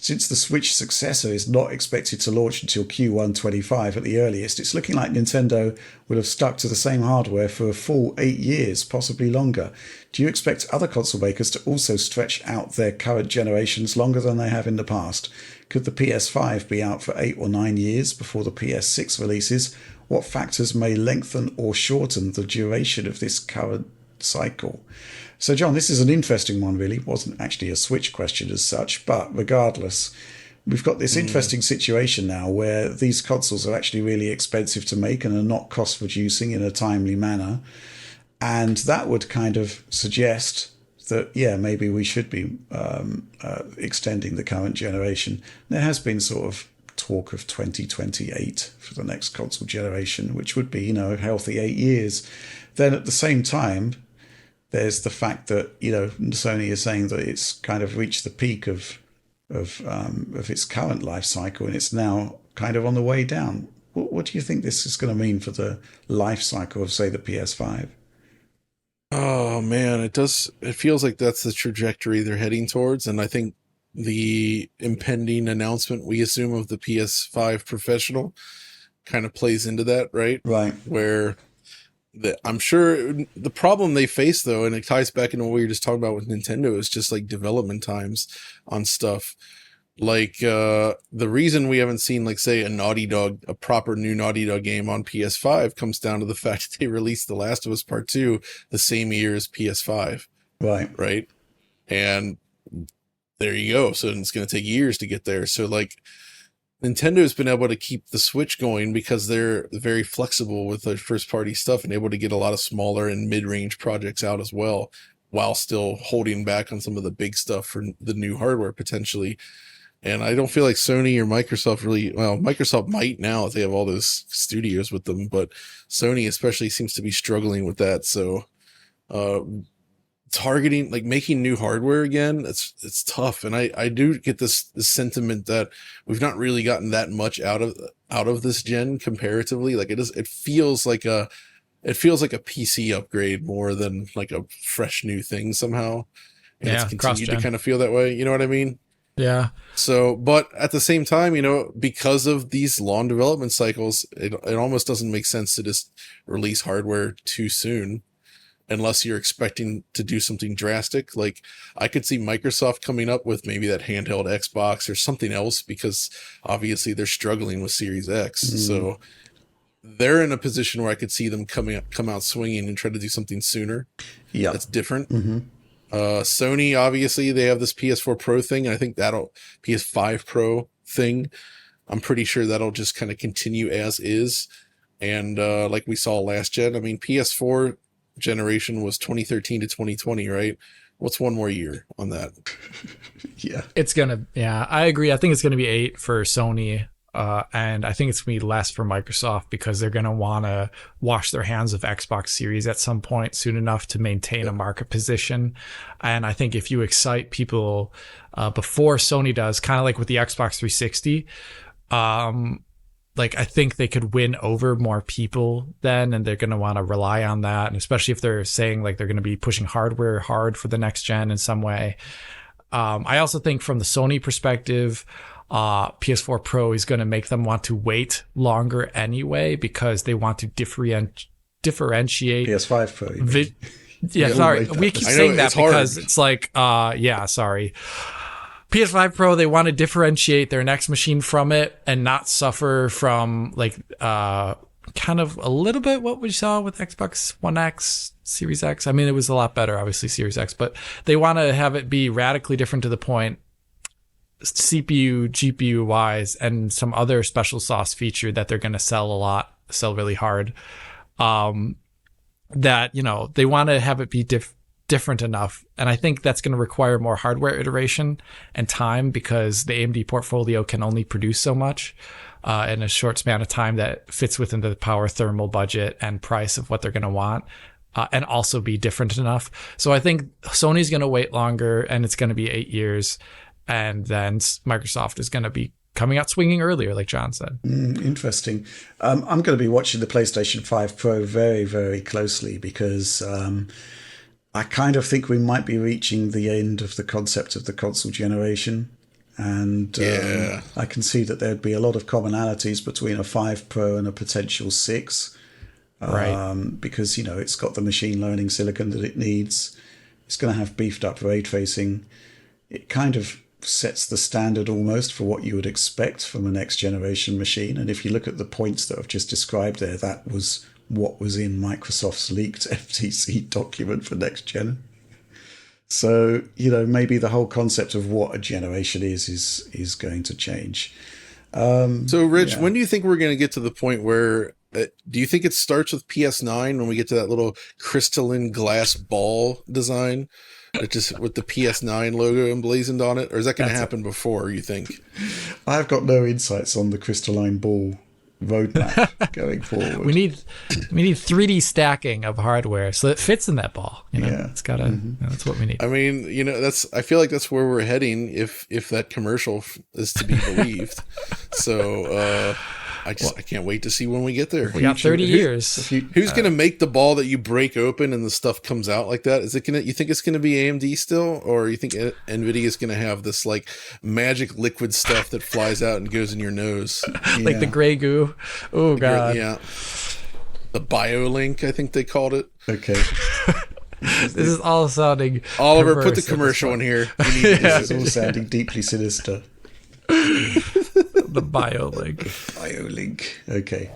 since the Switch successor is not expected to launch until Q1 25 at the earliest, it's looking like Nintendo will have stuck to the same hardware for a full 8 years, possibly longer. Do you expect other console makers to also stretch out their current generations longer than they have in the past? Could the PS5 be out for 8 or 9 years before the PS6 releases? What factors may lengthen or shorten the duration of this current cycle? So, John, this is an interesting one, really. It wasn't actually a Switch question as such, but regardless, we've got this interesting situation now where these consoles are actually really expensive to make and are not cost-reducing in a timely manner. And that would kind of suggest that, yeah, maybe we should be extending the current generation. There has been sort of talk of 2028 for the next console generation, which would be, a healthy 8 years. Then at the same time, there's the fact that, Sony is saying that it's kind of reached the peak of its current life cycle and it's now kind of on the way down. What do you think this is going to mean for the life cycle of, say, the PS5? Oh man, it feels like that's the trajectory they're heading towards. And I think the impending announcement, we assume, of the PS5 Professional kind of plays into that, right? Right. Where I'm sure the problem they face, though, and it ties back into what we were just talking about with Nintendo, is just like development times on stuff. Like the reason we haven't seen, like, say, a proper new Naughty Dog game on PS5 comes down to the fact that they released The Last of Us Part 2 the same year as PS5. Right. Right. And there you go. So it's going to take years to get there. So, like, Nintendo's been able to keep the Switch going because they're very flexible with their first party stuff and able to get a lot of smaller and mid-range projects out as well, while still holding back on some of the big stuff for the new hardware potentially. And I don't feel like Sony or Microsoft Microsoft might now if they have all those studios with them, but Sony especially seems to be struggling with that. So, targeting, like, making new hardware again, it's tough. And I do get this sentiment that we've not really gotten that much out of this gen comparatively. Like, it feels like a PC upgrade more than like a fresh new thing somehow. And it's continued to kind of feel that way. You know what I mean? Yeah. So, but at the same time, because of these long development cycles, it almost doesn't make sense to just release hardware too soon, unless you're expecting to do something drastic. Like, I could see Microsoft coming up with maybe that handheld Xbox or something else, because obviously they're struggling with Series X. So they're in a position where I could see them come out swinging and try to do something sooner. Yeah, that's different. Sony, obviously, they have this PS4 Pro thing, and I think PS5 Pro thing, I'm pretty sure that'll just kind of continue as is. And like we saw last gen, I mean, PS4 generation was 2013 to 2020, right? What's one more year on that? I agree. I think it's gonna be 8 for Sony, and I think it's gonna be less for Microsoft, because they're gonna want to wash their hands of Xbox Series at some point soon enough to maintain a market position. And I think if you excite people before Sony does, kind of like with the Xbox 360, like, I think they could win over more people then, and they're going to want to rely on that. And especially if they're saying, like, they're going to be pushing hardware hard for the next gen in some way. I also think from the Sony perspective, PS4 Pro is going to make them want to wait longer anyway, because they want to differentiate PS5 Pro. Sorry, we keep saying that because it's like, sorry. PS5 Pro, they want to differentiate their next machine from it and not suffer from, like, kind of a little bit what we saw with Xbox One X, Series X. I mean, it was a lot better, obviously, Series X, but they want to have it be radically different to the point, CPU, GPU wise, and some other special sauce feature that they're going to sell really hard. That, they want to have it be different enough. And I think that's going to require more hardware iteration and time, because the AMD portfolio can only produce so much in a short span of time that fits within the power thermal budget and price of what they're going to want, and also be different enough. So I think Sony's going to wait longer, and it's going to be 8 years. And then Microsoft is going to be coming out swinging earlier, like John said. Interesting. I'm going to be watching the PlayStation 5 Pro very, very closely, because I kind of think we might be reaching the end of the concept of the console generation. And I can see that there'd be a lot of commonalities between a 5 Pro and a potential 6. Because, it's got the machine learning silicon that it needs. It's going to have beefed up ray tracing. It kind of sets the standard almost for what you would expect from a next generation machine. And if you look at the points that I've just described there, that was what was in Microsoft's leaked FTC document for next gen. So, maybe the whole concept of what a generation is going to change. So, Rich, when do you think we're going to get to the point where, do you think it starts with PS9 when we get to that little crystalline glass ball design? Just with the PS9 logo emblazoned on it? Or is that going to happen before, you think? I've got no insights on the crystalline ball roadmap going forward. We need 3D stacking of hardware so it fits in that ball. It's gotta. That's what we need. I mean, I feel like that's where we're heading if that commercial is to be believed. So I can't wait to see when we get there. We got 30 years. Who's going to make the ball that you break open and the stuff comes out like that? You think it's going to be AMD still, or you think Nvidia is going to have this like magic liquid stuff that flies out and goes in your nose, like the gray goo? Oh god, yeah. The BioLink, I think they called it. Okay. This is all sounding. Oliver, put the commercial in here. This is all sounding deeply sinister. The BioLink. BioLink. Okay.